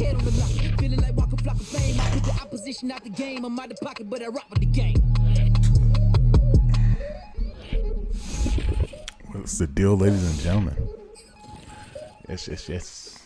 head on the block. Feeling like walking flock of fame. I put the opposition out the game. I'm out the pocket, but I rock with the game. What's the deal, ladies and gentlemen? Yes.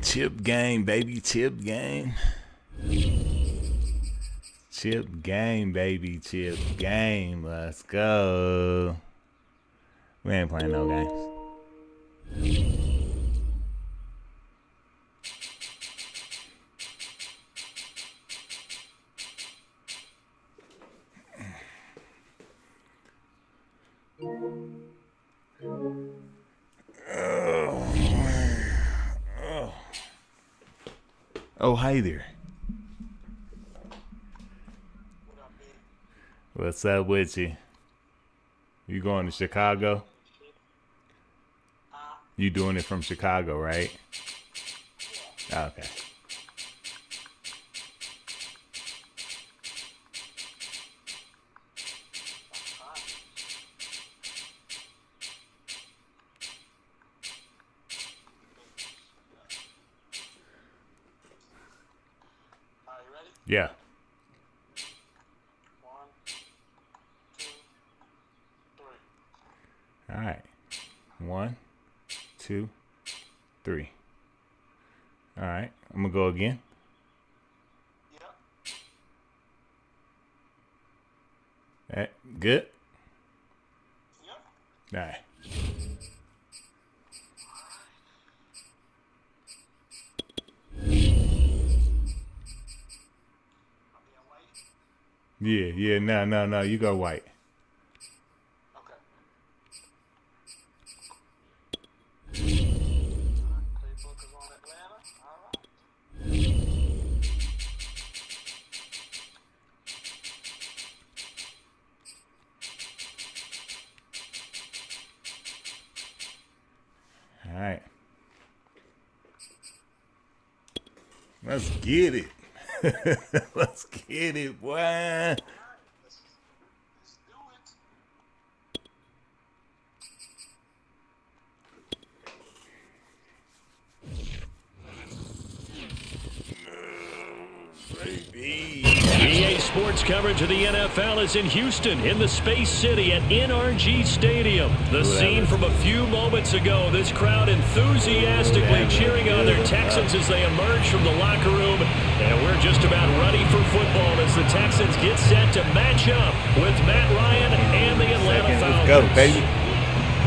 Chip game, baby. Chip game. Chip game, baby. Chip game. Let's go. We ain't playing no games. Oh, hi there. What's up with you? You going to Chicago? You doing it from Chicago, right? Okay. Yeah. 1, 2, 3. All right. 1, 2, 3. All right. I'm going to go again. Yep. That good? Yep. All right. Yeah, no, you go white. Okay. Playbook is on Atlanta. All All right. Let's get it. Let's get it, boy. Let's do it. EA Sports coverage of the NFL is in Houston, in the Space City at NRG Stadium. The scene from a few moments ago, this crowd enthusiastically cheering on their Texans as they emerge from the locker room. And we're just about ready for football as the Texans get set to match up with Matt Ryan and the Atlanta Falcons. Let's go, baby.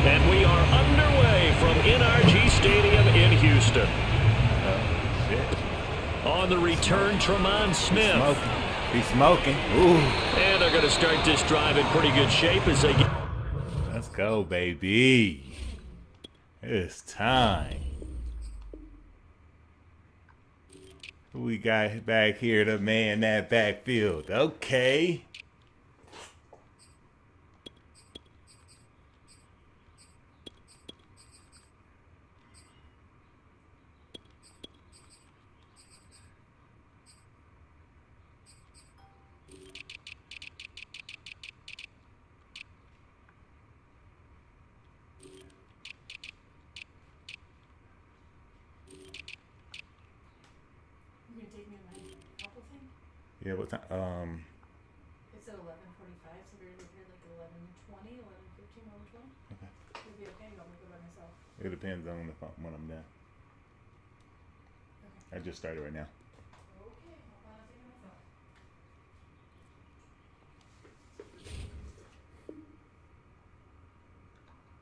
And we are underway from NRG Stadium in Houston. Oh, shit. On the return, Tremont Smith. He's smoking. Ooh. And they're going to start this drive in pretty good shape as they get. Let's go, baby. It's time. Who we got back here to man that backfield? Okay. Yeah, what time? It's at 11:45, so we're here like 11:20, 11:15, 11:20. Okay. It'll be okay. You want me to go by myself? It depends on when I'm done. Okay. I just started right now. Okay, I'll plan on taking myself.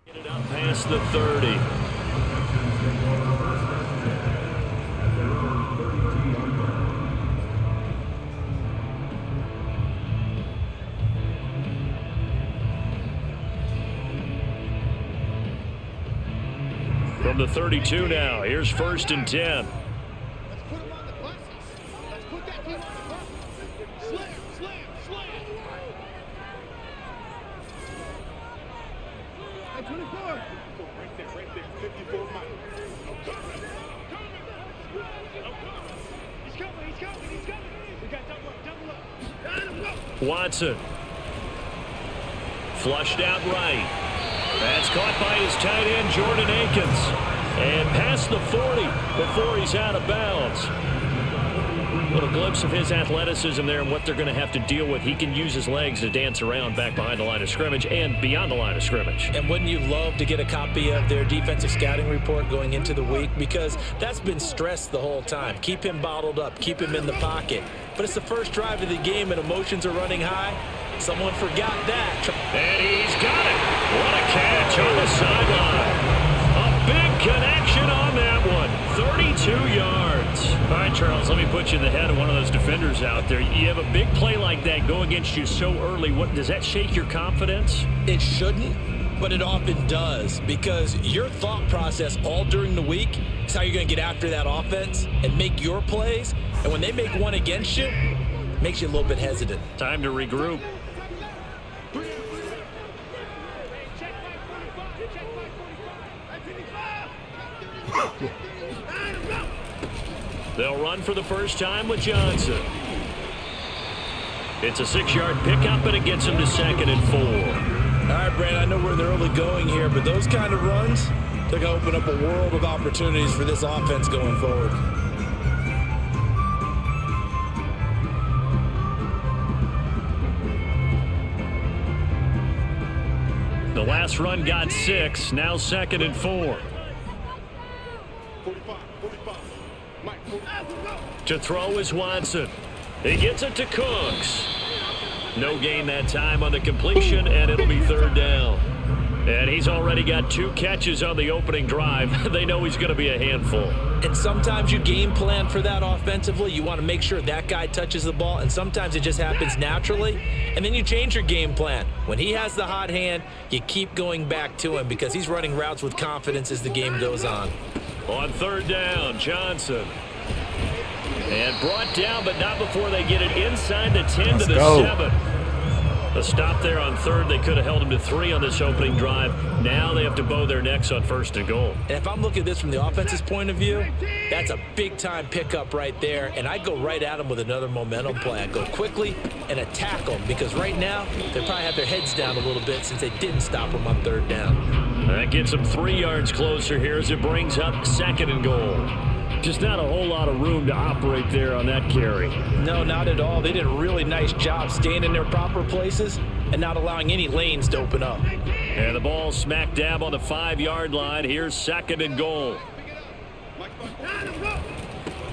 Get it up past the 30. From the 32 now, here's 1st and 10. Let's put him on the buses. Let's put that kid on the bus. Watson. Flushed out right. That's caught by his tight end, Jordan Akins. And past the 40 before he's out of bounds. A little glimpse of his athleticism there and what they're going to have to deal with. He can use his legs to dance around back behind the line of scrimmage and beyond the line of scrimmage. And wouldn't you love to get a copy of their defensive scouting report going into the week? Because that's been stressed the whole time. Keep him bottled up. Keep him in the pocket. But it's the first drive of the game and emotions are running high. Someone forgot that. And he's got it. What a catch on the sideline. A big connection on that one. 32 yards. All right, Charles, let me put you in the head of one of those defenders out there. You have a big play like that go against you so early. What does that shake your confidence? It shouldn't, but it often does, because your thought process all during the week is how you're going to get after that offense and make your plays. And when they make one against you, it makes you a little bit hesitant. Time to regroup. They'll run for the first time with Johnson. It's a 6-yard pickup, and it gets him to 2nd and 4. All right, Brandon, I know we're in the early going here, but those kind of runs, they're going to open up a world of opportunities for this offense going forward. The last run got 6, now 2nd and 4. To throw is Watson. He gets it to Cooks. No gain that time on the completion, and it'll be 3rd down. And he's already got 2 catches on the opening drive. They know he's going to be a handful. And sometimes you game plan for that offensively. You want to make sure that guy touches the ball, and sometimes it just happens naturally. And then you change your game plan. When he has the hot hand, you keep going back to him because he's running routes with confidence as the game goes on. On 3rd down, Johnson. And brought down, but not before they get it inside the 10 to the 7. A stop there on 3rd. They could have held him to 3 on this opening drive. Now they have to bow their necks on 1st and goal. And if I'm looking at this from the offense's point of view, that's a big-time pickup right there. And I'd go right at them with another momentum play. I'd go quickly and attack them because right now they probably have their heads down a little bit since they didn't stop them on 3rd down. That gets them 3 yards closer here as it brings up 2nd and goal. Just not a whole lot of room to operate there on that carry. No, not at all. They did a really nice job staying in their proper places and not allowing any lanes to open up. And the ball smack dab on the 5-yard line. Here's 2nd and goal.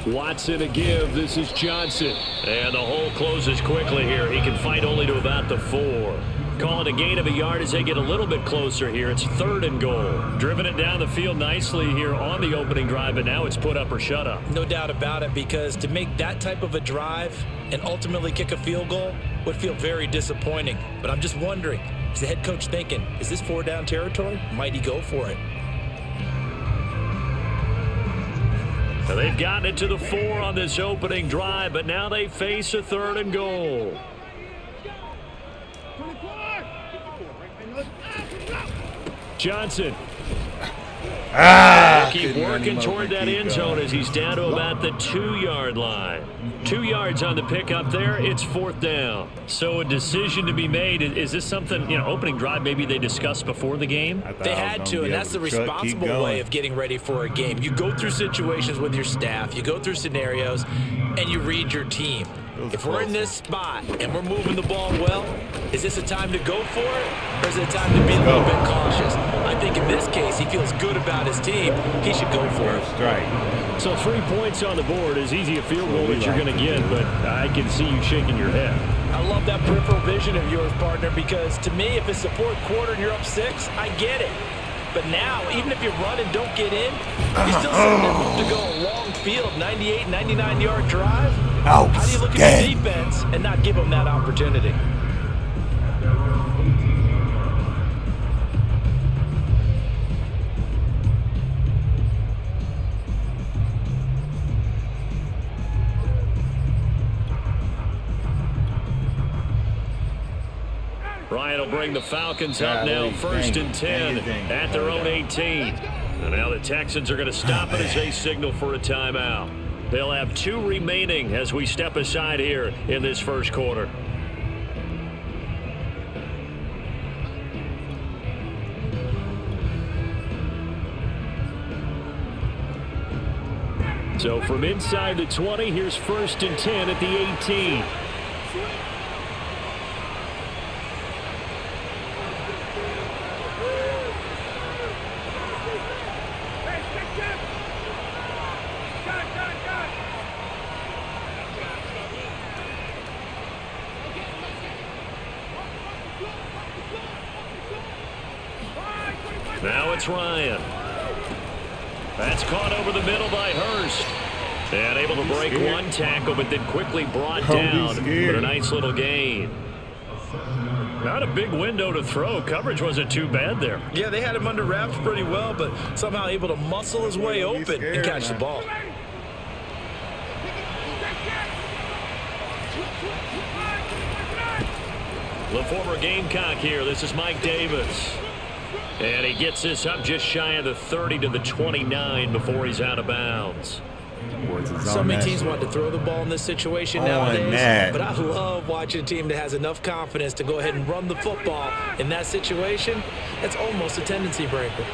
Watson a give. This is Johnson. And the hole closes quickly here. He can fight only to about the 4. Call it a gain of a yard as they get a little bit closer here. It's 3rd and goal. Driven it down the field nicely here on the opening drive, but now it's put up or shut up. No doubt about it, because to make that type of a drive and ultimately kick a field goal would feel very disappointing. But I'm just wondering, is the head coach thinking, is this 4-down territory? Might he go for it? So they've gotten it to the 4 on this opening drive, but now they face a 3rd and goal. Johnson. Keep working toward that end zone as he's down to about the 2-yard line. 2 yards on the pickup there. It's 4th down. So a decision to be made. Is this something, opening drive maybe they discussed before the game? They had to, and that's the responsible way of getting ready for a game. You go through situations with your staff. You go through scenarios, and you read your team. If we're in this spot and we're moving the ball well, is this a time to go for it, or is it a time to be a little bit cautious? I think in this case, he feels good about his team. He should go for it. Strike. So 3 points on the board. As easy a field goal that you're going to get, but I can see you shaking your head. I love that peripheral vision of yours, partner, because to me, if it's the 4th quarter and you're up 6, I get it. But now, even if you run and don't get in, you still send them to go a long field, 98, 99-yard drive. How do you look at the defense and not give them that opportunity? Ryan will bring the Falcons up now, 1st and 10 at their own 18. And now the Texans are going to stop it as they signal for a timeout. They'll have 2 remaining as we step aside here in this first quarter. So from inside the 20, here's 1st and 10 at the 18. Now it's Ryan. That's caught over the middle by Hurst. And able to break one tackle, but then quickly brought down for a nice little gain. Not a big window to throw. Coverage wasn't too bad there. Yeah, they had him under wraps pretty well, but somehow able to muscle his way open and catch the ball. The former Gamecock here. This is Mike Davis. And he gets this up just shy of the 30 to the 29 before he's out of bounds. So many teams want to throw the ball in this situation nowadays, but I love watching a team that has enough confidence to go ahead and run the football in that situation. That's almost a tendency breaker.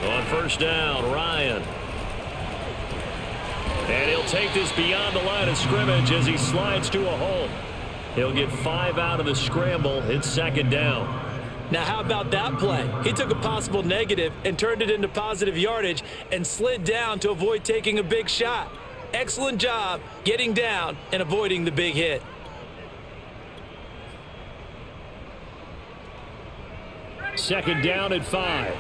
On 1st down, Ryan. And he'll take this beyond the line of scrimmage as he slides to a hole. He'll get 5 out of the scramble. It's 2nd down. Now, how about that play? He took a possible negative and turned it into positive yardage and slid down to avoid taking a big shot. Excellent job getting down and avoiding the big hit. Second down at 5.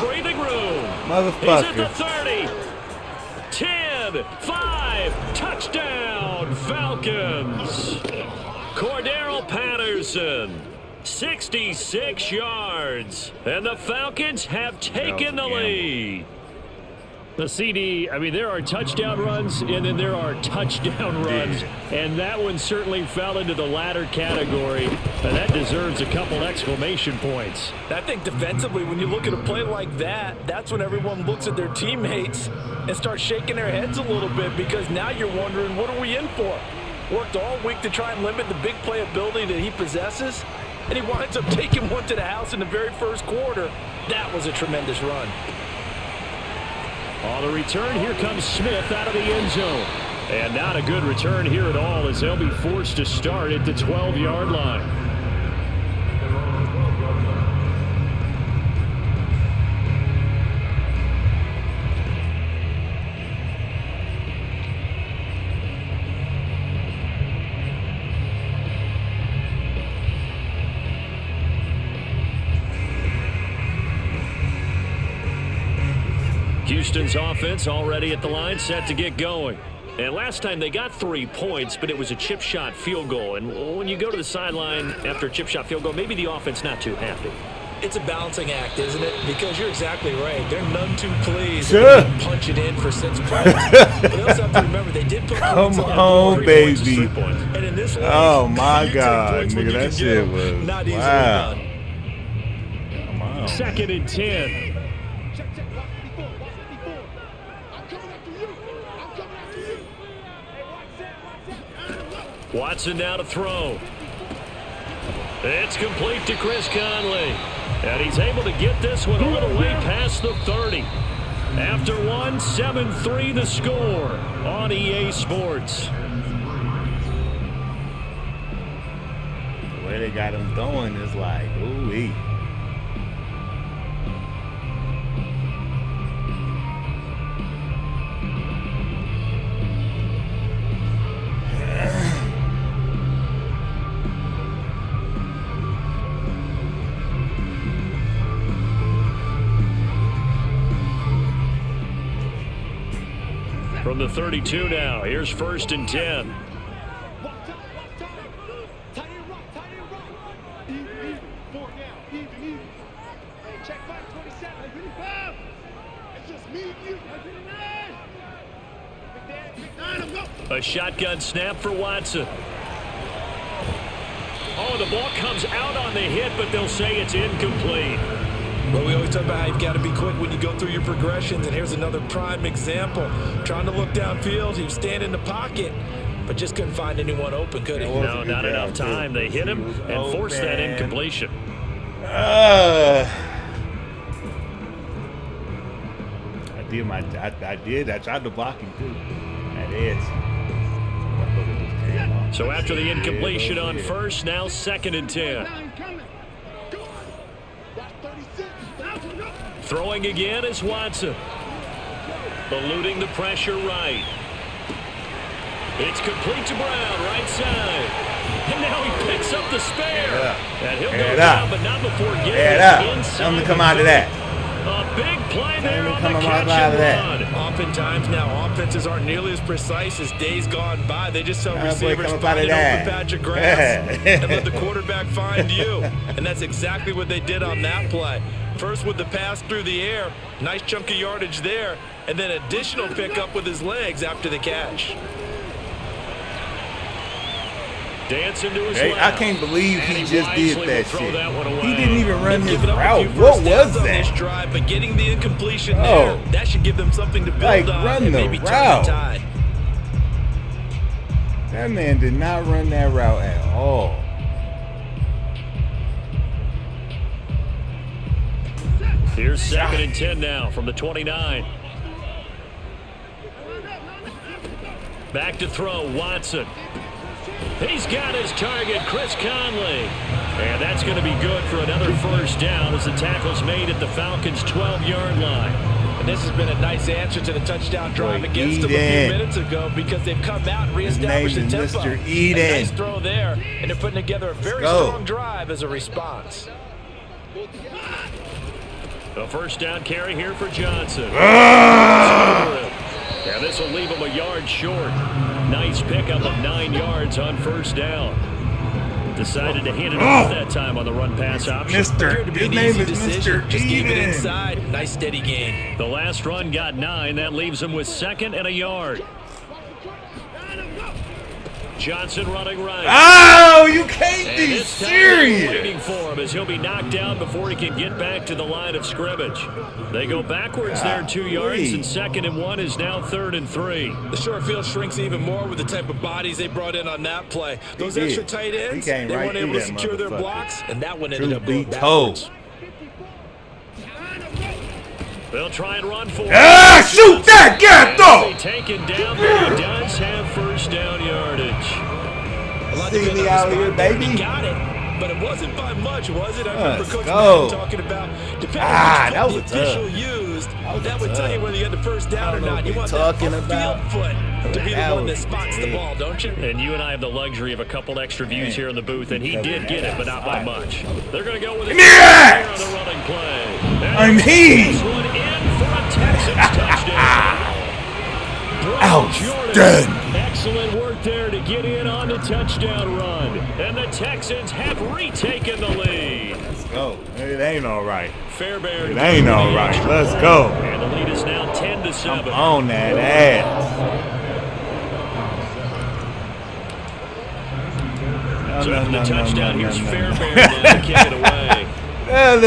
Breathing room. Motherfucker. He's at the 30. 10, 5, touchdown, Falcons. Cordero Patterson, 66 yards. And the Falcons have taken the lead. The CD, I mean, there are touchdown runs, and then there are touchdown runs. And that one certainly fell into the latter category. And that deserves a couple exclamation points. I think defensively, when you look at a play like that, that's when everyone looks at their teammates and starts shaking their heads a little bit, because now you're wondering, what are we in for? Worked all week to try and limit the big play ability that he possesses, and he winds up taking one to the house in the very first quarter. That was a tremendous run. On the return, here comes Smith out of the end zone. And not a good return here at all, as they'll be forced to start at the 12-yard line. Houston's offense already at the line, set to get going. And last time they got 3 points, but it was a chip shot field goal. And when you go to the sideline after a chip shot field goal, maybe the offense not too happy. It's a balancing act, isn't it? Because you're exactly right. They're none too pleased Sure. to punch it in for 6 points. But they also have to remember they did put points Come on on, 3 baby. points is 3 points. And in this league, Oh, my you take God, points when nigga, you that can shit get them. was Not easily wow. done. Come on. 2nd and 10. Watson now to throw. It's complete to Chris Conley. And he's able to get this one all the way past the 30. After one, 7-3 the score on EA Sports. The way they got him throwing is like, ooh-wee. From the 32 now, here's 1st and 10. A shotgun snap for Watson. Oh, the ball comes out on the hit, but they'll say it's incomplete. Well, we always talk about how you've got to be quick when you go through your progressions, and here's another prime example. Trying to look downfield, he was standing in the pocket, but just couldn't find anyone open, could he? No, not enough time. They hit him and forced that incompletion. I tried to block him too. That is. So after the incompletion on 1st, now 2nd and 10. Throwing again is Watson. Eluding the pressure right. It's complete to Brown, right side. And now he picks up the spare. And he'll go down, but not before getting inside. Tell him to come out of that. A big play there on the catch and run. Oftentimes now, offenses aren't nearly as precise as days gone by. They just tell receivers find an open patch of grass and let the quarterback find you. And that's exactly what they did on that play. First with the pass through the air, nice chunk of yardage there, and then additional pickup with his legs after the catch. Dancing to his I left. can't believe he just did that shit. That he didn't even run his route. What What was that? This that? drive, but getting the incompletion there, that should give them something to build on. Run and the maybe route. tide. That man did not run that route at all. Here's 2nd and 10 now from the 29. Back to throw, Watson. He's got his target, Chris Conley. And that's going to be good for another 1st down as the tackle's made at the Falcons' 12-yard line. And this has been a nice answer to the touchdown drive against them a few minutes ago because they've come out and reestablished the tempo. Mr. Eden. A nice throw there, and they're putting together a very strong drive as a response. A 1st down carry here for Johnson. Yeah, this will leave him a yard short. Nice pickup of 9 yards on 1st down. Decided to hand it off that time on the run-pass option. His name is Mr. Just keep it Eden. inside. Nice steady gain. The last run got 9. That leaves him with 2nd and a yard. Johnson running right. Oh, you can't And be this time they're serious. waiting for him as he'll be knocked down before he can get back to the line of scrimmage. They go backwards there 2 yards, and 2nd and 1 is now 3rd and 3. The short field shrinks even more with the type of bodies they brought in on that play. Those extra tight ends, they weren't able to secure their blocks, and that one ended up going backwards. They'll try and run for it. Shoot that gap, though. Taken down, but he does have 1st down yardage. See me out here, baby. He got it, but it wasn't by much, was it? I remember Coach go. Madden talking about depending that on was what the official used, that would tell you whether you had the 1st down or not. You want that talking field about. foot to be the That one that was spots the ball, don't you? And you and I have the luxury of a couple extra views here in the booth, and he did get it, but not by much. They're going to go with it here on the running play. I'm he. This one in for a Texans touchdown. Outstanding. Excellent work there to get in on the touchdown run. And the Texans have retaken the lead. Let's go. It ain't all right. Fairbairn. It ain't all right. Let's go. And the lead is now 10-7. I'm on that ass. So after the touchdown, here's Fairbairn now to kick it away. No.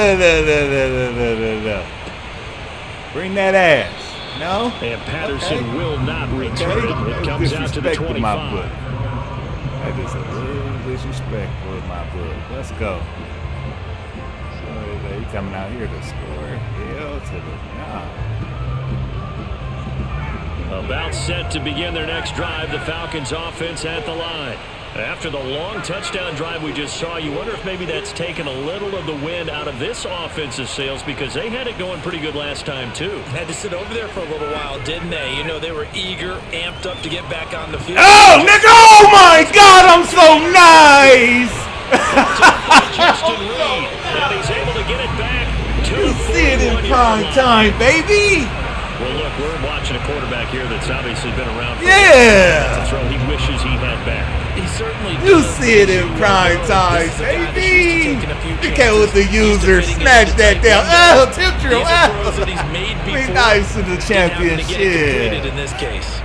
Bring that ass. No? And Patterson will not return it. It comes out to the 25. That is a little disrespectful in my book. Let's go. So he coming out here to score. Hell to the About set to begin their next drive, the Falcons offense at the line. After the long touchdown drive we just saw, you wonder if maybe that's taken a little of the wind out of this offensive sails because they had it going pretty good last time too. Had to sit over there for a little while, didn't they? You know, they were eager, amped up to get back on the field. Oh, nigga! Oh my God! I'm so nice. Justin Reed, and he's able to get it back to You see it in prime time, baby. Well, look, we're watching a quarterback here that's obviously been around for Yeah! a throw he wishes he had back. He certainly You does. see it in prime time, baby. You can't let the user snatch that down. Oh, tilt your Be nice to the championship. In this case.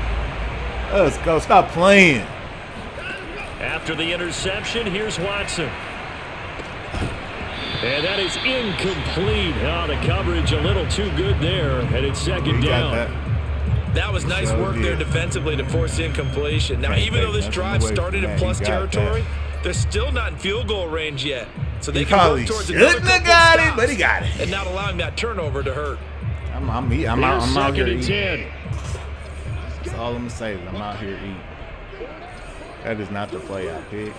Let's go. Stop playing. After the interception, here's Watson. And that is incomplete. Oh, the coverage a little too good there, and it's second down. That was nice work there defensively to force the incompletion. Now, even though this drive started in plus territory, they're still not in field goal range yet. So they can work towards another couple have got it, but he got it. And not allowing that turnover to hurt. I'm out here eating. 10. That's all I'm going to say is I'm out here eating. That is not the play I picked.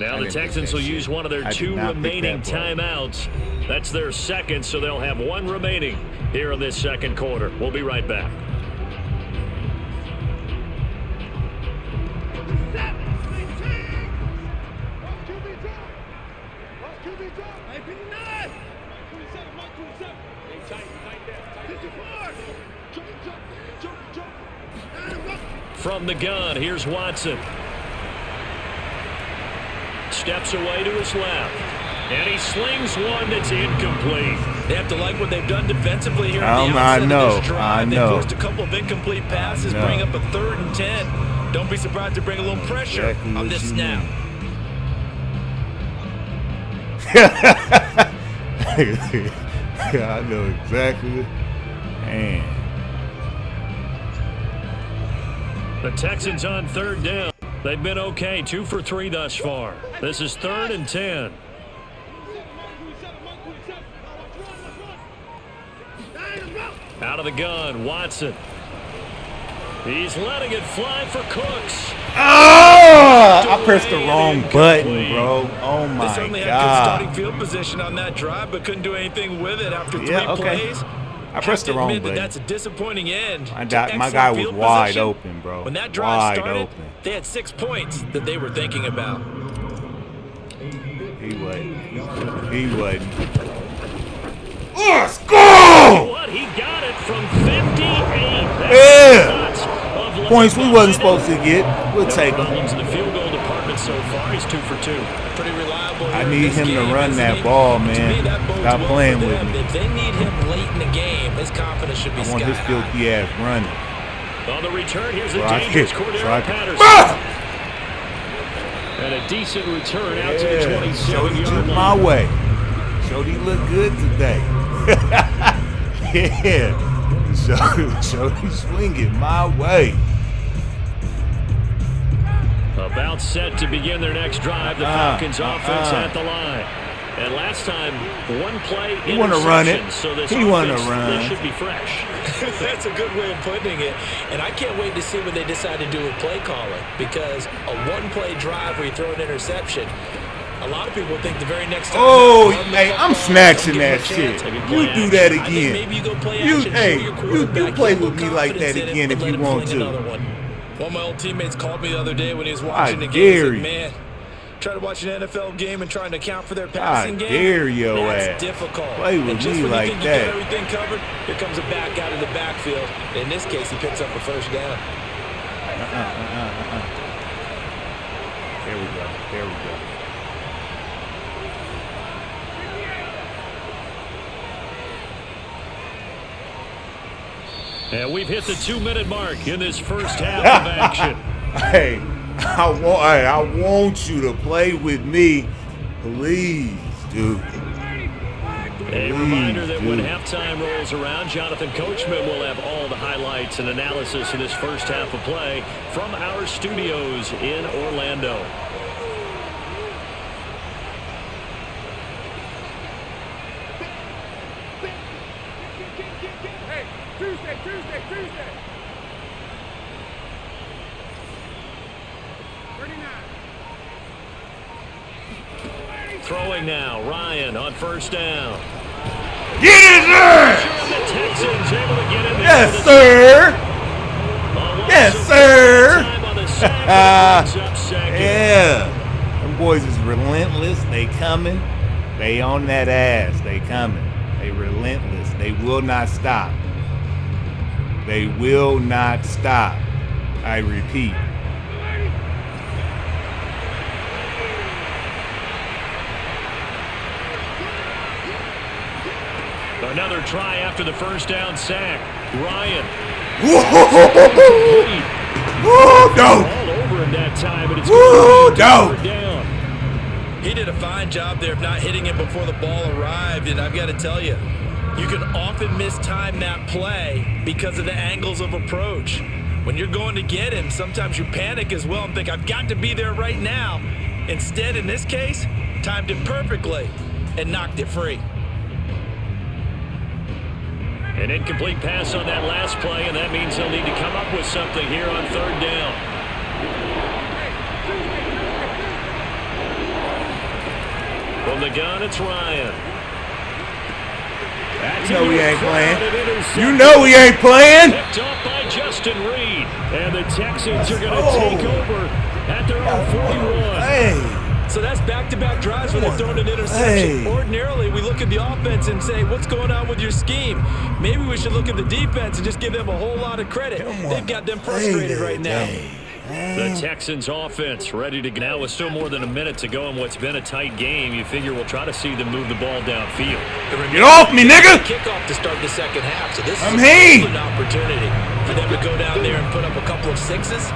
Now the Texans will use one of their 2 remaining timeouts. That's their second, so they'll have 1 remaining here in this second quarter. We'll be right back. From the gun, here's Watson. Steps away to his left. And he slings one that's incomplete. They have to like what they've done defensively here at the outset of this drive. They forced a couple of incomplete passes, bring up a 3rd and 10. Don't be surprised to bring a little pressure on this snap. I know exactly. Man. The Texans on 3rd down. They've been okay, 2 for 3 thus far. This is 3rd and 10. Out of the gun, Watson. He's letting it fly for Cooks. Oh! I pressed the wrong button, bro. Oh, my God. They certainly had good starting field position on that drive, but couldn't do anything with it after 3 plays. I pressed the wrong button. That's a disappointing end. My guy was wide open, bro. When that drive started, they had 6 points that they were thinking about. He wasn't. Let's go! What? He got it from 58. Yeah. Points we wasn't supposed to get. We'll take them. In the field goal department so far, he's 2 for 2. Pretty reliable. I need him to run that ball, man. Stop playing with me. If they need him late in the game, his confidence should be sky high. I want his filthy ass running. On the return, here's a dangerous Cordero Patterson. And a decent return out to the 27-yard line. My way. Shody look good today. Yeah. Shody swing it my way. About set to begin their next drive. The Falcons offense at the line. And last time, 1 play interception. He want to run it. So this he want to run. They should be fresh. That's a good way of putting it. And I can't wait to see what they decide to do with play calling. Because a 1-play drive where you throw an interception, a lot of people think the very next time. Oh, hey, I'm snatching that shit. You do that again. Maybe you go play action. Hey, you play with me like that again if you want to. One of my old teammates called me the other day when he was watching the game. He said, man, trying to watch an NFL game and trying to account for their passing game. I dare your ass. That's difficult. Play with me like you that. Get everything covered, here comes a back out of the backfield. In this case, he picks up a 1st down. There we go. And we've hit the 2-minute mark in this first half of action. Hey, I want you to play with me, please, dude. A reminder that when halftime rolls around, Jonathan Coachman will have all the highlights and analysis of this first half of play from our studios in Orlando. Tuesday. 39. Throwing now, Ryan on 1st down. Get in there! The Texans able to get in there. Yes, sir. Yes, sir. Yeah. Them boys is relentless. They coming. They on that ass. They coming. They relentless. They will not stop. They will not stop. I repeat. Another try after the first down sack. Ryan. Whoa, no. All over him that time, but it's Woo, no. down. He did a fine job there of not hitting him before the ball arrived, and I've got to tell you, you can often mistime that play because of the angles of approach. When you're going to get him, sometimes you panic as well and think, I've got to be there right now. Instead, in this case, timed it perfectly and knocked it free. An incomplete pass on that last play, and that means he'll need to come up with something here on third down. From the gun, it's Ryan. You know we ain't playing. You know we ain't playing. Picked off by Justin Reed. And the Texans are going to take over at their own 41. Hey. So that's back-to-back drives where they've thrown an interception. Hey. Ordinarily, we look at the offense and say, what's going on with your scheme? Maybe we should look at the defense and just give them a whole lot of credit. They've got them frustrated right now. The Texans offense ready to go. Now with still more than a minute to go in what's been a tight game, you figure we'll try to see them move the ball downfield. Get off me, nigga! Kickoff to start the second half. So this is I'm an opportunity for them to go down there and put up a couple of sixes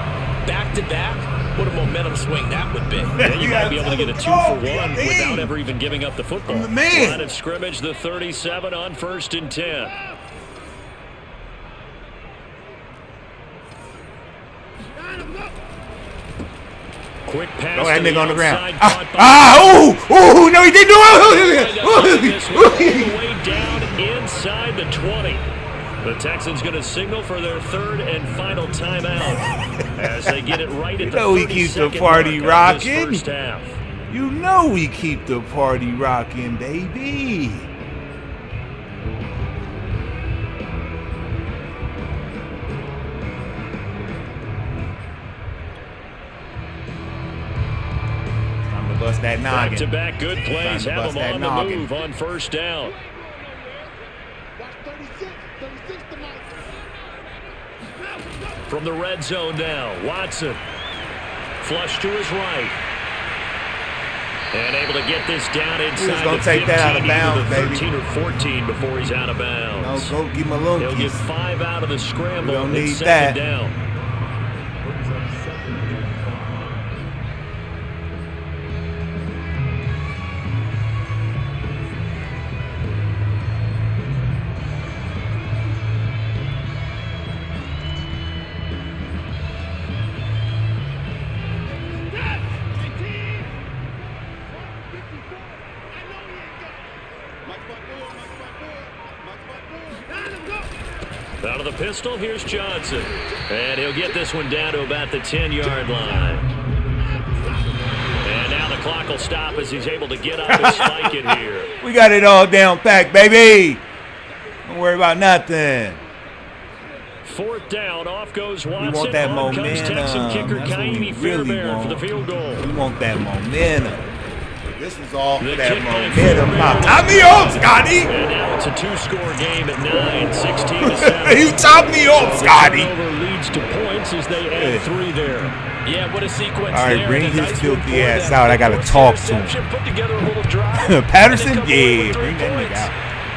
back-to-back. What a momentum swing that would be. And you might be able to get a 2-for-1 without ever even giving up the football. I'm the man. Line of scrimmage, the 37 on 1st and 10. Quick pass. Throw that to nigga the on the ground. outside, No, he didn't do This one all the it. way down inside the 20. The Texans going to signal for their third and final timeout as they get it right at the 32nd we keep the party mark of this rocking. first half. You know we keep the party rocking, baby. Time to bust that noggin. Back-to-back good plays Time to have bust them that on noggin. the move on first down. From the red zone now, Watson. Flush to his right. And able to get this down inside gonna the take 15, that out of bounds, either the baby. 13 or 14 before he's out of bounds. No, go give him a little He'll get kiss. 5 out of the scramble. We don't and need second that. down. Out of the pistol, here's Johnson. And he'll get this one down to about the 10-yard line. And now the clock will stop as he's able to get up and spike it here. We got it all down packed, baby. Don't worry about nothing. Fourth down, off goes Watson. We want that On comes momentum. Texan kicker That's what we Kaimi really Fairbairn for want. the field goal. We want that momentum. This was all for The that kick by momentum. Fairbairn. Top me off, Scotty. And now it's a 2-score game at 9, 16-7. You top me off, Scotty. Turnover leads to points as they add 3 there. Yeah, what a sequence All right, there. bring And a his nice filthy move ass for out. I them. gotta talk to him. Interception, put together a little drive, Patterson? and then come away Yeah, with 3 bring that nigga points. out.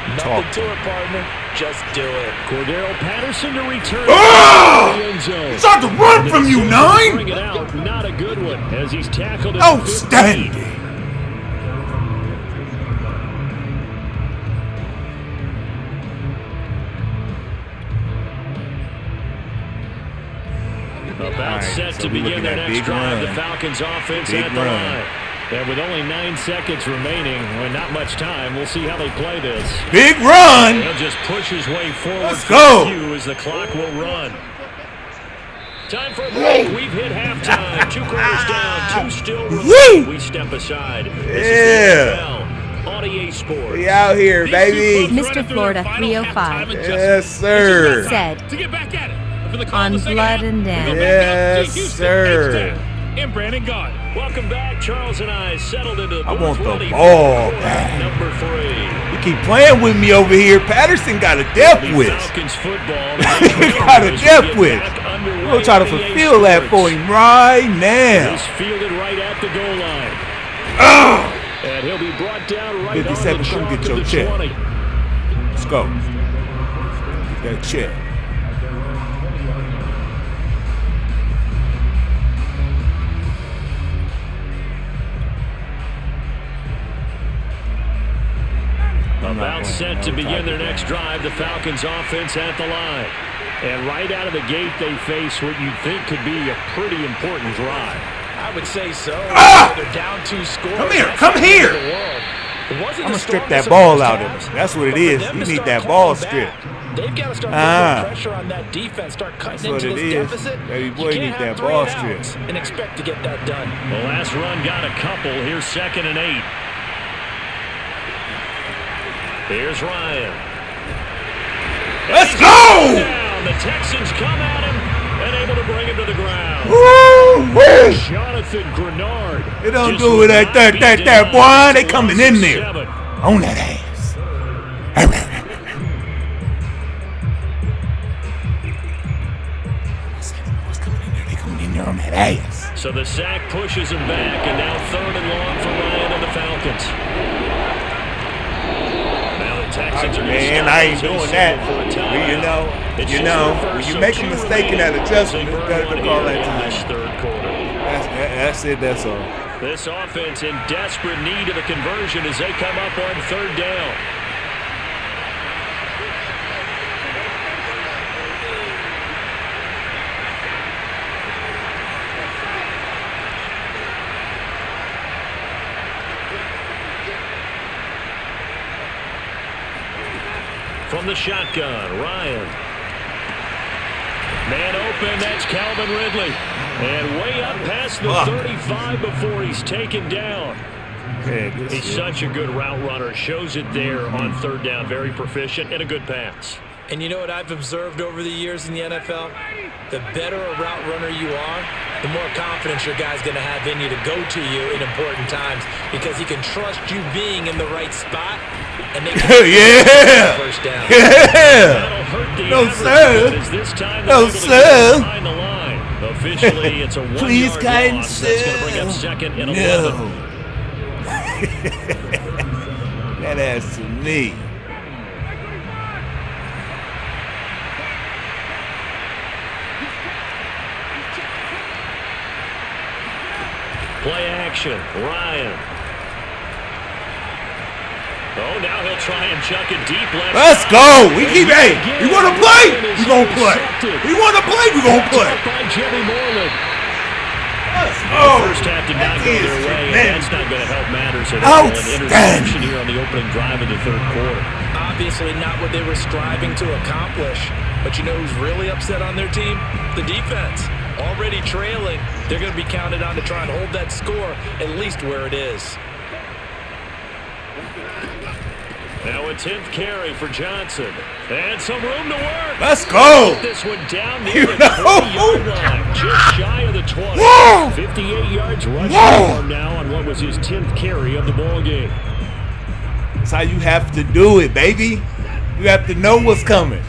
Nothing Talk to it, partner. Just do it. Cordero Patterson to return. Oh! to the end zone. He tried to run from you, Bring 9. it out. Not a good one as he's tackled at Outstanding. 15. About set so to we begin looking their at next big drive. The run. Falcons offense Big at the run. line. And with only 9 seconds remaining, and not much time, we'll see how they play this. Big run. He'll just push his way forward Let's for go. a few as the clock will run. Time for a break. We've hit halftime. 2 quarters down, 2 still Woo. remaining. We step aside. This is the NFL on EA Sports. We out here, baby. Mr. Florida 305 Yes, sir. said To get back at it. For the call on in the second Blood half, and we go Down. back out to Yes, Houston, sir. H-Town, and Brandon God. Welcome back. Charles and I settled into the booth. I want the ready ball for back. Number 3. You keep playing with me over here. Patterson got a death wish. Falcons football. He got a death wish. We're going to try to fulfill that for him right now. He's fielded right at the goal line. And he'll be brought down right 57, on the come chalk get of your the check. 20. Let's go. Get that check. About set to begin their next drive, the Falcons offense at the line. And right out of the gate, they face what you'd think could be a pretty important drive. I would say so. They're down 2 scores. Come here, come here. I'm going to strip that ball out of him. That's what it is. You need that ball stripped. They've got to start putting pressure on that defense, start cutting into this deficit. Baby boy, you need that ball stripped. And expect to get that done. The last run got a couple. Here's 2nd and 8. Here's Ryan. Let's go! Down. The Texans come at him and able to bring him to the ground. Woo-wee. Jonathan Grenard. They don't do it like that, boy. They coming in there. On that ass. They coming in there on that ass. So the sack pushes him back, and now 3rd and long for Ryan and the Falcons. Man, I ain't doing that. You know, when you make a mistake in that adjustment, you got to call that time. That's it, that's all. This offense in desperate need of a conversion as they come up on 3rd down. From the shotgun, Ryan. Man open, that's Calvin Ridley. And way up past the 35 before he's taken down. He's such a good route runner. Shows it there on 3rd down. Very proficient and a good pass. And you know what I've observed over the years in the NFL? The better a route runner you are, the more confidence your guy's going to have in you to go to you in important times because he can trust you being in the right spot. And they yeah! First down. Yeah! No, sir. No, sir. The line. Officially, it's a 1-yard Please, kind loss. sir. That's going to bring up 2nd and 11. That ass to me. Play action, Ryan. Oh, now he'll try and chuck it deep left. Let's go. We keep, hey, we want to play? We're going to play. We want to play? We're going to play. By Jimmy Moreland. Let's go. The first half did not go their way, and that's not going to help matters at all. An interception here on the opening drive of the 3rd quarter. Obviously not what they were striving to accomplish. But you know who's really upset on their team? The defense. Already trailing. They're going to be counted on to try and hold that score at least where it is. Now a 10th carry for Johnson. And some room to work. Let's go. Get this one down near the 20-yard line. Just shy of the 20. Whoa. 58 yards rushing for him now on what was his 10th carry of the ball game. That's how you have to do it, baby. You have to know what's coming.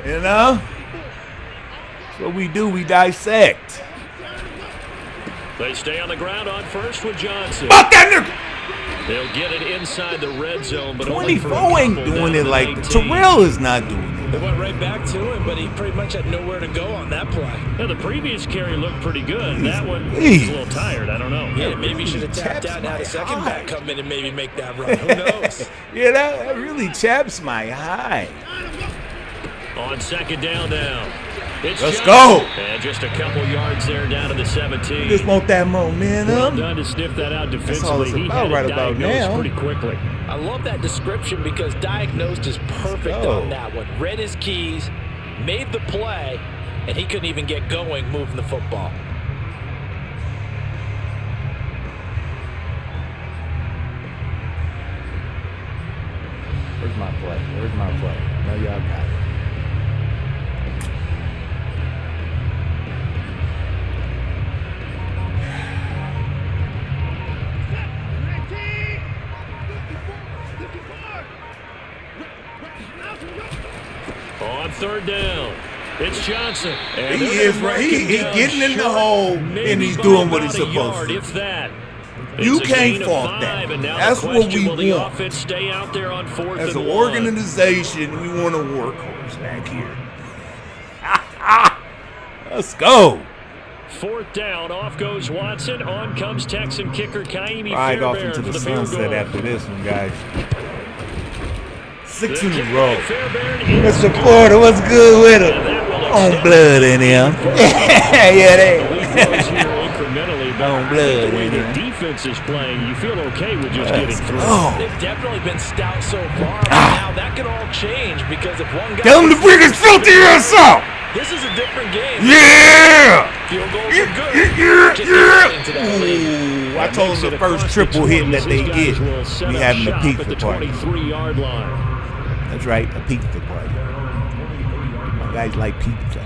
You know? That's what we do. We dissect. They stay on the ground on 1st with Johnson. Fuck that nigga. They'll get it inside the red zone, but 24 ain't doing it like that. Terrell is not doing it. They went right back to him, but he pretty much had nowhere to go on that play. Yeah, the previous carry looked pretty good. That one was a little tired. I don't know. Yeah, maybe he should have tapped out and had a second back come in and maybe make that run. Who knows? Yeah, that really chaps my high. On 2nd down now. Let's go. And just a couple yards there down to the 17. Just want that momentum. Well done to sniff that out defensively. That's all it's he about had right it about diagnosed now. pretty quickly. I love that description because diagnosed is perfect on that one. Read his keys, made the play, and he couldn't even get going moving the football. Where's my play? Where's my play? No, y'all got it. third down. It's Johnson. And He is right. He getting in the hole, and he's doing what he's supposed to. If that. You can't fault that. That's what we want. The offense stay out there on 4th As and an 1. organization, we want a workhorse back here. Let's go. 4th down, off goes Watson. On comes Texan kicker Kaimi Ride off Fairbairn into for the the field sunset goal. after this one, guys. 6 in a row. Fairbairn Mr. Porter, what's good with him? And that will On extend blood in him. Yeah, they. incrementally, but On I blood think the way in the him. defense is playing, you feel okay with just getting through. Oh. They've definitely been stout so far, but now that could all change because if one guy... Tell him to bring his filthy ass out. This is a different game. Yeah. Field goals are good. Just get into that league. Ooh, I told him the first triple hit that they get, we having a pizza at the party. 23-yard line. That's right, a pizza party. My guys like pizza.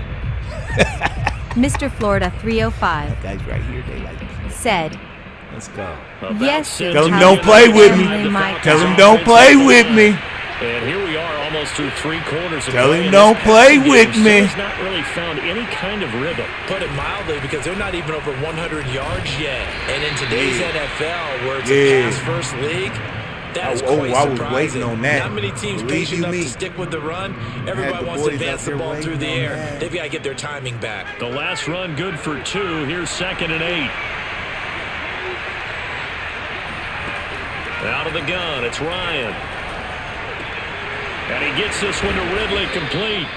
Mr. Florida 305 Guys right here, they like pizza. said, Let's go. yes, sir. Tell him Tyler don't play with me. Family Mike. Tell him don't play with me. And here we are, almost through 3/4 of Tell play him in don't this play passing with game. me. He's not really found any kind of rhythm. Put it mildly, because they're not even over 100 yards yet. And in today's NFL, where it's a pass-first league, that is quite I was surprising. waiting on that. Not many teams Believe patient you enough me. to stick with the run. Had Everybody the wants to boys advance out the there ball through the waiting on air. that. They've got to get their timing back. The last run good for 2. Here's 2nd and 8. Out of the gun, it's Ryan. And he gets this one to Ridley complete.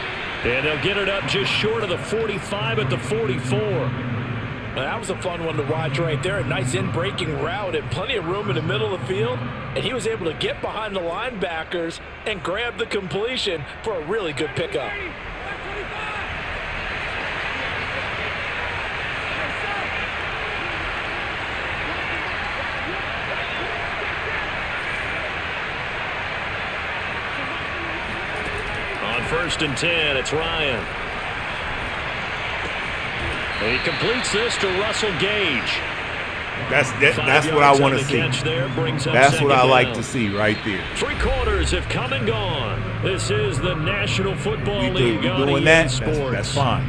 And they'll get it up just short of the 45 at the 44. Now, that was a fun one to watch right there. A nice in-breaking route and plenty of room in the middle of the field. And he was able to get behind the linebackers and grab the completion for a really good pickup. On 1st and 10, it's Ryan. And he completes this to Russell Gage. That's 5 what I yards want on to the see. catch there, brings up That's what I 2nd like down. to see right there. 3/4 have come and gone. This is the National Football You League on doing EA that? Sports. That's fine.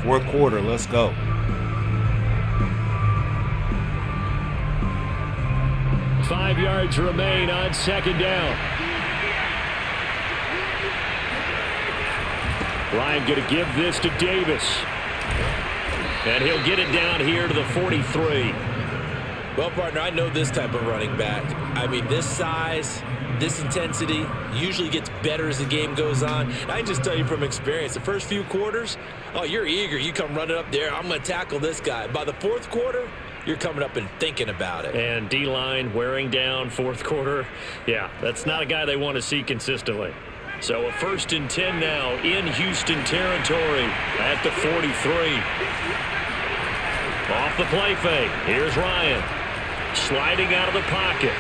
4th quarter, let's go. Five yards remain on 2nd down. Ryan going to give this to Davis. And he'll get it down here to the 43. Well, partner, I know this type of running back. I mean, this size, this intensity usually gets better as the game goes on. And I can just tell you from experience, the first few quarters, oh, you're eager. You come running up there, I'm going to tackle this guy. By the 4th quarter, you're coming up and thinking about it. And D-line wearing down 4th quarter. Yeah, that's not a guy they want to see consistently. So a 1st and 10 now in Houston territory at the 43. Off the play fake. Here's Ryan. Sliding out of the pocket.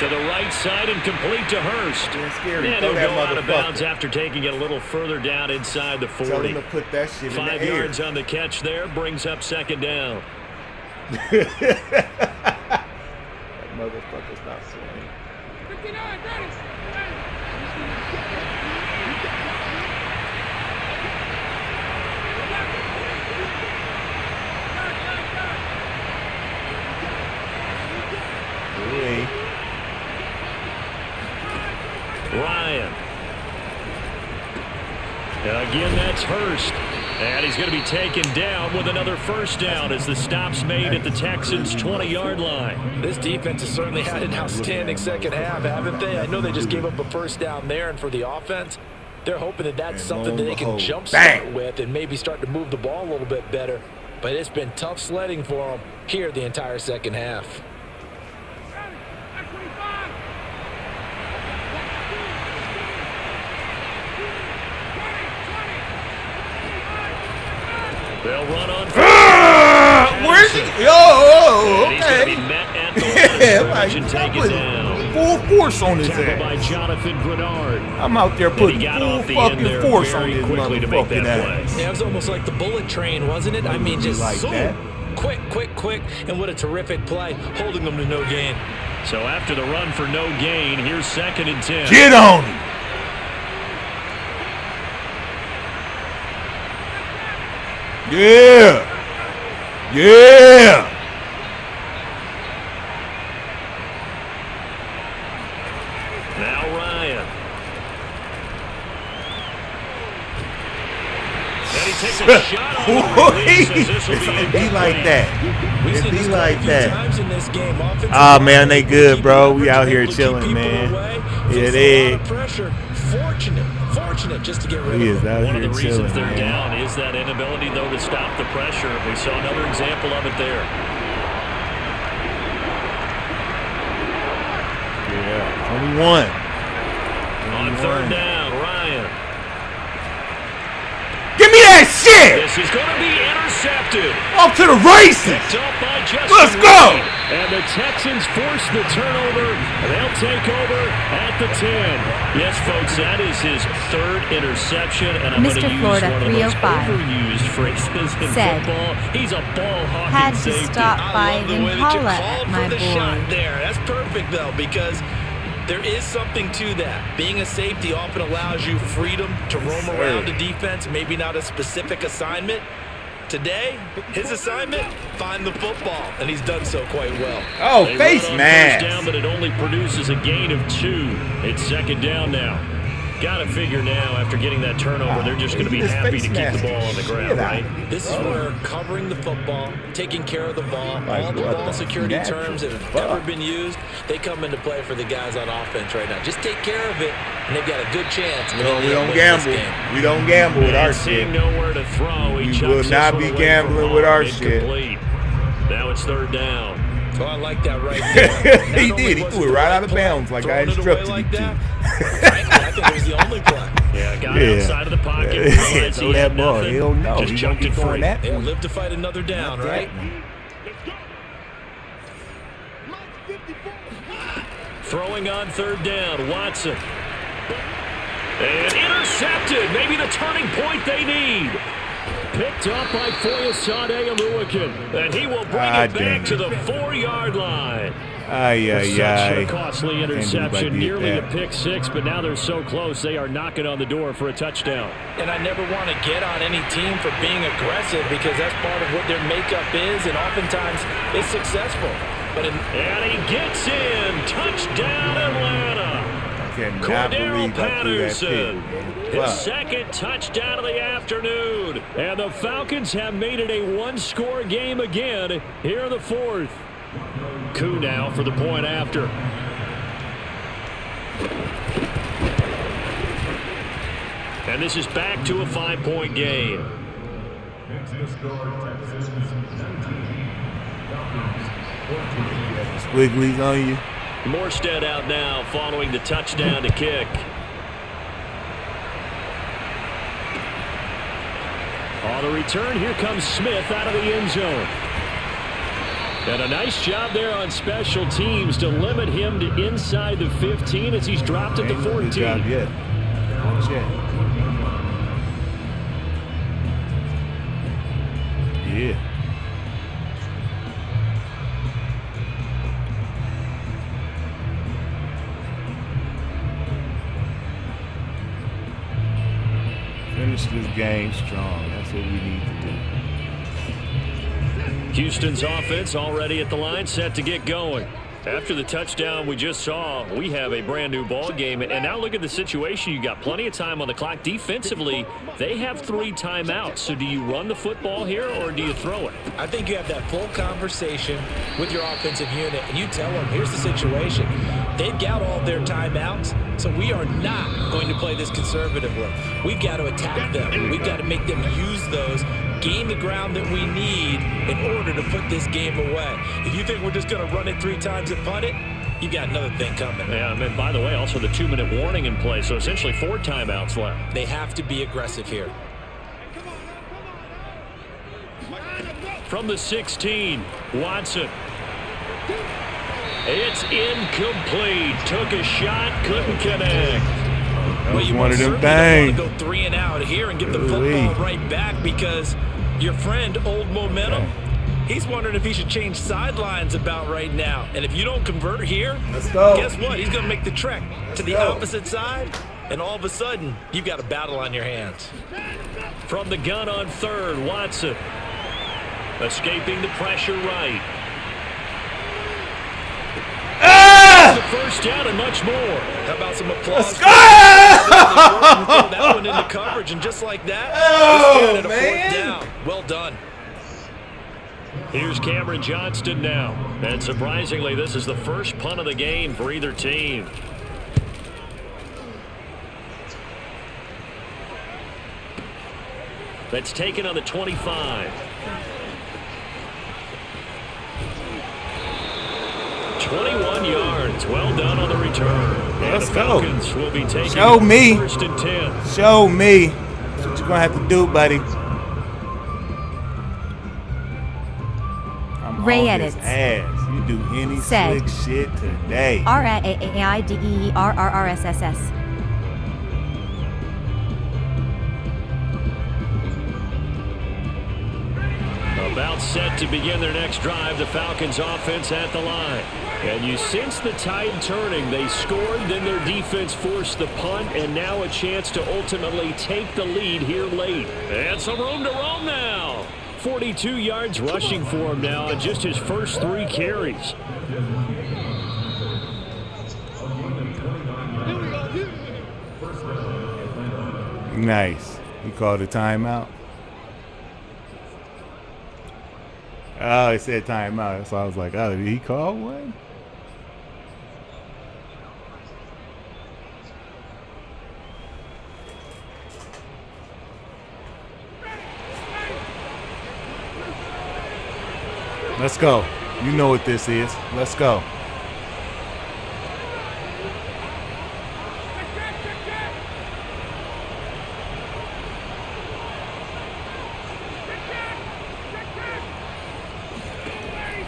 To the right side and complete to Hurst. Scary. And Throw he'll that go out of bounds motherfucker. after taking it a little further down inside the 40. Tell him to put that shit in 5 the air. yards on the catch there. Brings up 2nd down. That motherfucker's not swinging. 59, ready. Ryan. Again, that's Hurst. And he's going to be taken down with another 1st down as the stop's made at the Texans' 20-yard line. This defense has certainly had an outstanding second half, haven't they? I know they just gave up a 1st down there, and for the offense, they're hoping that that's something that they can jumpstart with and maybe start to move the ball a little bit better. But it's been tough sledding for them here the entire second half. They'll run on. Where's he? Oh, And he's going to be okay. met at the line of scrimmage and taken down. Full force on his Tackled by ass. Jonathan Grenard. I'm out there And putting he got full off the end fucking there force on very his quickly to make motherfucking that ass. play. Yeah, it was almost like the bullet train, wasn't it? I mean, just like so that. Quick, and what a terrific play, holding them to no gain. So after the run for no gain, here's 2nd and 10. Get on him. Yeah. Yeah. Now Ryan. And he takes a shot on the release as this will It be like that. We've It seen be this like quite a few that. times in this game. Offensive Oh, man, they line, good, keep bro. it We out here able to keep chilling, people man. away. Yeah, Facing they- a lot of pressure. Fortunate just to get rid He of is it. out One of here the chilling, reasons they're man. down is that inability, though, to stop the pressure. We saw another example of it there. Yeah, 21. On 3rd down, Ryan. Give me that shit! This is going to be intercepted. Off to the races! Picked up by Justin Let's go! Reed. And the Texans force the turnover. They'll take over at the 10. Yes, folks, that is his 3rd interception. And I'm going to Mr. use Florida one of the most 305 overused phrases in said, football. He's a ball-hawking had to safety. stop I by love the and way that you holla called at my for the shot boy. there. That's perfect, though, because there is something to that. Being a safety often allows you freedom to roam around a defense, maybe not a specific assignment. Today, his assignment, find the football, and he's done so quite well. Oh, They face run on mask. first down, but it only produces a gain of 2. It's 2nd down now. Got to figure now, after getting that turnover, they're just going to be His happy face to keep the mask ball on the shit ground, out. right? This is where covering the football, taking care of the ball, Like all the what ball the security natural terms that have fuck? ever been used, they come into play for the guys on offense right now. Just take care of it, and they've got a good chance. We don't gamble. We don't gamble with our And seeing shit. nowhere to throw, he We chucks will this not one be away gambling from with home, our shit. incomplete. Now it's 3rd down. Oh, I like that right there. He Not did. only He was threw it the right right out of play, bounds like I throwing it away instructed like him to. that. Frankly, I think it was the only play. Yeah, got Yeah. outside of the pocket. Yeah, realized throw he had that ball. nothing, Hell no. Just He chucked gonna it be throwing free. that. They'll live to fight another down, Not that right? one. Throwing on 3rd down, Watson. And intercepted. Maybe the turning point they need. Picked up by Foyesade Aluakin. And he will bring it back to the 4-yard line. Such a costly interception, nearly a pick 6, but now they're so close they are knocking on the door for a touchdown. And I never want to get on any team for being aggressive because that's part of what their makeup is, and oftentimes it's successful. And he gets in. Touchdown, Atlanta. Cordero Patterson, his 2nd touchdown of the afternoon. And the Falcons have made it a 1-score game again here in the 4th. Koo now for the point after. And this is back to a 5-point game. Squigglies on you. Morstead out now following the touchdown to kick. On the return, here comes Smith out of the end zone. And a nice job there on special teams to limit him to inside the 15 as he's dropped at the 14. Good job yet. Not yet. Yeah. Finish this game strong. That's what we need to do. Houston's offense already at the line, set to get going. After the touchdown we just saw, we have a brand new ball game. And now look at the situation. You got plenty of time on the clock. Defensively, they have 3 timeouts. So do you run the football here or do you throw it? I think you have that full conversation with your offensive unit, and you tell them, here's the situation. They've got all their timeouts, so we are not going to play this conservatively. We've got to attack them. We've got to make them use those, gain the ground that we need in order to put this game away. If you think we're just going to run it 3 times and punt it, you got another thing coming. Yeah, and by the way, also the 2-minute warning in play, so essentially 4 timeouts left. They have to be aggressive here. From the 16, Watson. It's incomplete. Took a shot, couldn't connect. That was you one of them certainly things. don't want to go 3 and out here and get the football right back because your friend, Old Momentum, He's wondering if he should change sidelines about right now. And if you don't convert here, Let's go. guess what? He's going to make the trek to the opposite side. And all of a sudden, you've got a battle on your hands. From the gun on third, Watson. Escaping the pressure right. The first down and much more. How about some applause? Let's go! Throw that one into coverage, and just like that, Oh, a man. fourth down. Well done. Here's Cameron Johnston now. And surprisingly, this is the first punt of the game for either team. That's taken on the 25. 21 yards. Well done on the return. And Let's the go. Falcons will be taking Show me. first and 10. Show me. That's what you're going to have to do, buddy. I'm Ray on this edits. ass. You do any Said. slick shit today. RAAIDEERRRSSS. About set to begin their next drive, the Falcons offense at the line. And you sense the tide turning. They scored, then their defense forced the punt, and now a chance to ultimately take the lead here late. And some room to roam now. 42 yards rushing for him now on just his first 3 carries. Nice. He called a timeout. Oh, he said timeout. So I was like, oh, did he call one? Let's go. You know what this is. Let's go.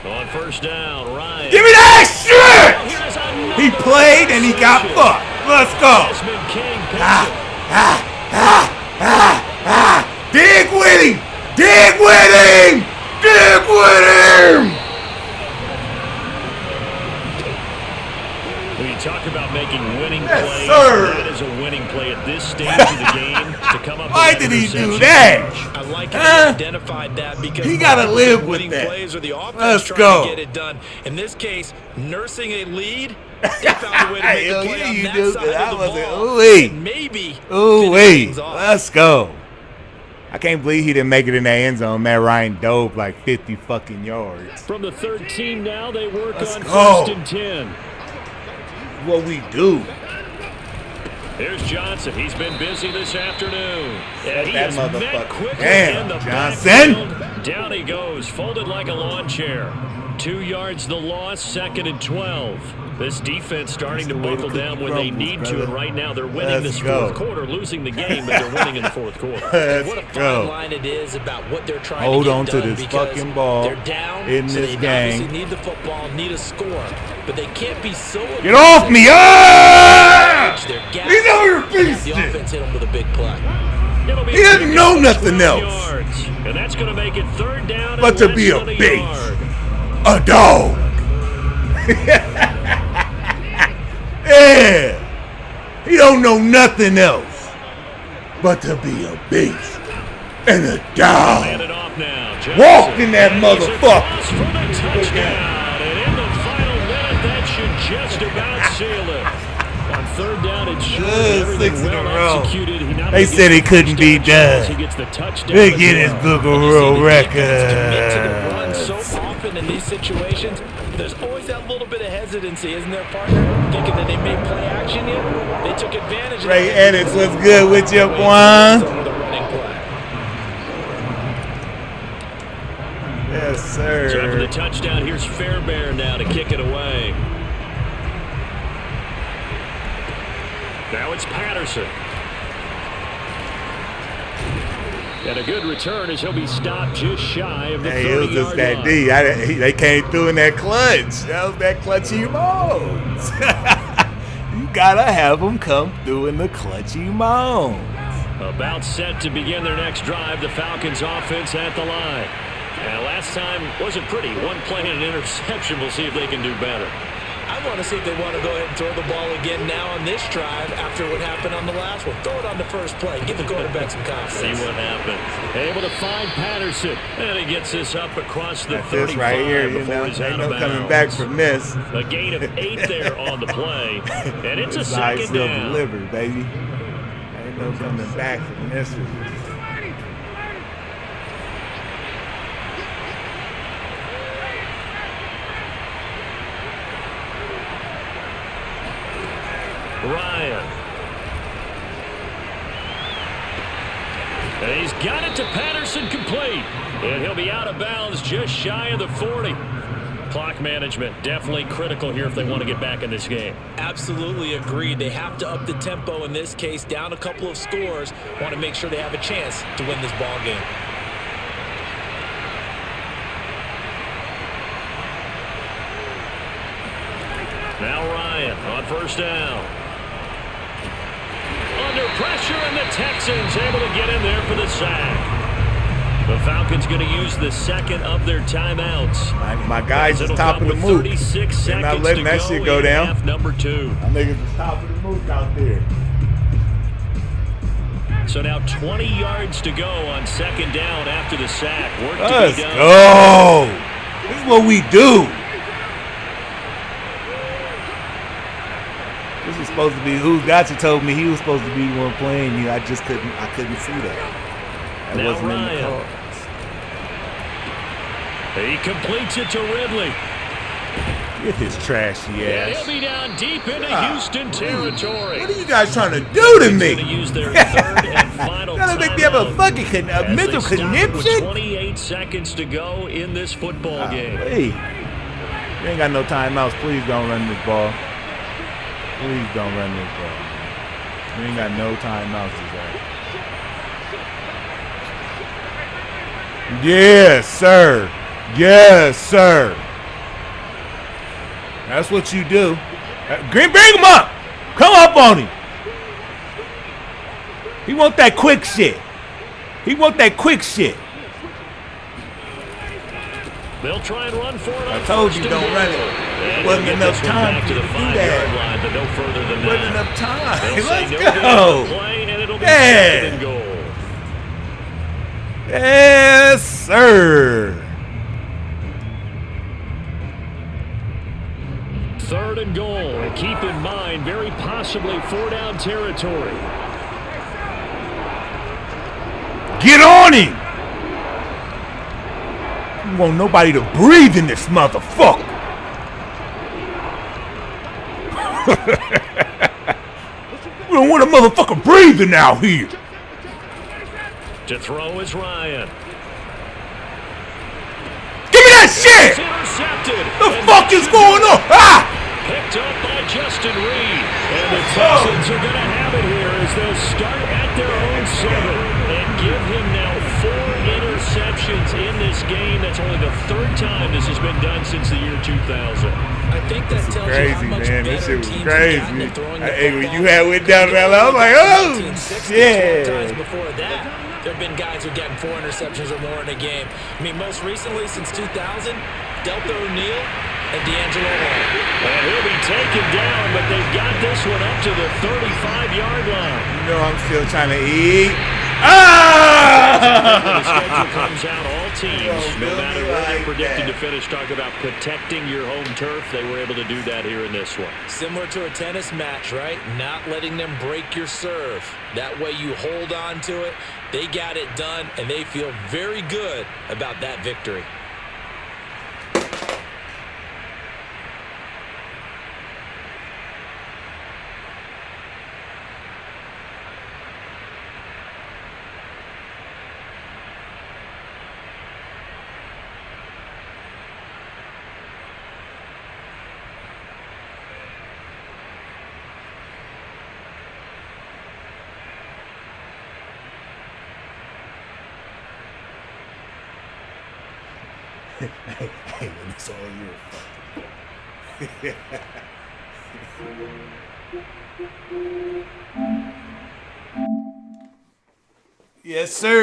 On first down, Ryan. Give me that shit! Here's another He played and he got interception. fucked. Let's go. Desmond King picks it. Dig with him! Dig with him! Dig with him! When you talk about making winning Yes, plays, sir. that is a winning play at this stage of the game to come up Why with did an he do interception. that? I like how Huh? he identified that because He gotta live with winning that. plays or the offense Let's trying go. to get it done. In this case, nursing a lead, they found a way to make Hell a play yeah, on you that do, side 'cause I of the wasn't- ball. ooh-wee. And maybe Ooh finish wee. things off. Let's go. I can't believe he didn't make it in the end zone. Matt Ryan dove like 50 fucking yards. From the 13 now, they work Let's on go. first and 10. What we do. Here's Johnson. He's been busy this afternoon. And he that is motherfucker. met quickly Damn, in the Johnson. backfield. Down he goes, folded like a lawn chair. 2 yards the loss, 2nd and 12. This defense starting to That's the way buckle the down cookie when they crumbles, need to, brother. and right now they're winning Let's this go. fourth quarter, losing the game, but they're winning in the fourth quarter. Let's What a fine go. line it is about what they're trying Hold to get on to done this because fucking ball they're down, in so this they game. obviously need the football, need a score, but they can't be so Get off me! Ah! Their gap. He's over Have the beasting. offense hit him with a big play. It'll be He doesn't a know pickup of nothing 12 else. yards, and that's going to make it 3rd down But and to less be a than beast. yard. A dog. Yeah. He don't know nothing else but to be a beast and a dog. Hand it off now. Walk in that And he's motherfucker. across for the touchdown. And in the final minute, that should just about seal it. On 3rd down, it's short. Everything 6 in a well row. executed. He not They only said gets he the couldn't be touchdown chance, done. He gets the touchdown They as get his well. book of You see world the defense commit to the run record. so often in these situations. There's always that little bit of hesitancy, isn't there, partner? Thinking that they may play action yet. They took advantage of Ray that. Edits, what's good with you, boy? Some of the running play. Yes, So after the sir. touchdown, here's Fairbairn now to kick it away. Now it's Patterson. And a good return as he'll be stopped just shy of the Hey, it was just 30-yard that line. D. They came through in that clutch. That was that clutchy moans. You gotta have them come through in the clutchy moans. About set to begin their next drive, the Falcons offense at the line. And last time wasn't pretty. One play and an interception. We'll see if they can do better. I want to see if they want to go ahead and throw the ball again now on this drive after what happened on the last one. Throw it on the first play. Give the quarterback some confidence. See what happens. Able to find Patterson. And he gets this up across the 35 this right here, you know, he's out ain't of no bounds. coming back from this. A gain of 8 there on the play. And it's a Side second still down. delivered, baby. Ain't no coming back from this one. Ryan. And he's got it to Patterson, complete. And he'll be out of bounds just shy of the 40. Clock management definitely critical here if they want to get back in this game. Absolutely agreed. They have to up the tempo in this case, down a couple of scores. Want to make sure they have a chance to win this ball game. Now Ryan on first down. Under pressure, and the Texans able to get in there for the sack. The Falcons going to use the second of their timeouts. My guys is top of the move. They're not letting that shit go down. Half number 2. I think it's the top of the move out there. So now 20 yards to go on second down after the sack. Work Let's to be done. go. This is what we do. This was supposed to be who Gotcha told me he was supposed to be the one playing you. I couldn't see that. That Now wasn't in the Ryan. cards. He completes it to Ridley. Get his trashy And ass. he'll be down deep into Houston territory. What are you guys trying to do to me? Going to use their third and final Trying to make me have a timeout fucking as they mental stop with conniption? 28 seconds to go in this football game. Hey, you ain't got no timeouts. Please don't run this ball. Please don't run this ball. You ain't got no timeouts today. Yes, sir. Yes, sir. That's what you do. Green, bring him up. Come up on him. He want that quick shit. He want that quick shit. They'll try and run for it. I told you don't run it. Wasn't enough time to do that. Line, but no further than that. Wasn't enough time. They'll say Let's no gain go. on the play, and it'll be second and goal. Yes, sir. Third and goal. And keep in mind, very possibly 4-down territory. Get on him. You want nobody to breathe in this motherfucker. We don't want a motherfucker breathing out here. To throw is Ryan. Give me that shit. It's intercepted. The fuck is going on? Ah! Picked up by Justin Reed. And the Texans are going to have it here as they'll start at their own 7 and give him now 4 interceptions in this game. That's only the 3rd time this has been done since the year 2000. I think that tells Crazy, you how much man. better This shit was teams crazy. have gotten at throwing the Hey, when football. you had went down there, I was like, oh, 1960, 12 shit. times before that, there have been guys who are getting 4 interceptions or more in a game. I mean, most recently since 2000, Delta O'Neal and D'Angelo Hall. And he'll be taken down, but they've got this one up to the 35-yard line. You know I'm still trying to eat. The Ah! schedule comes out, all teams, Oh, no really matter where they're like predicted that. to finish, talk about protecting your home turf. They were able to do that here in this one. Similar to a tennis match, right? Not letting them break your serve. That way you hold on to it. They got it done, and they feel very good about that victory. Hey, man, it's all your fault. Yes, sir.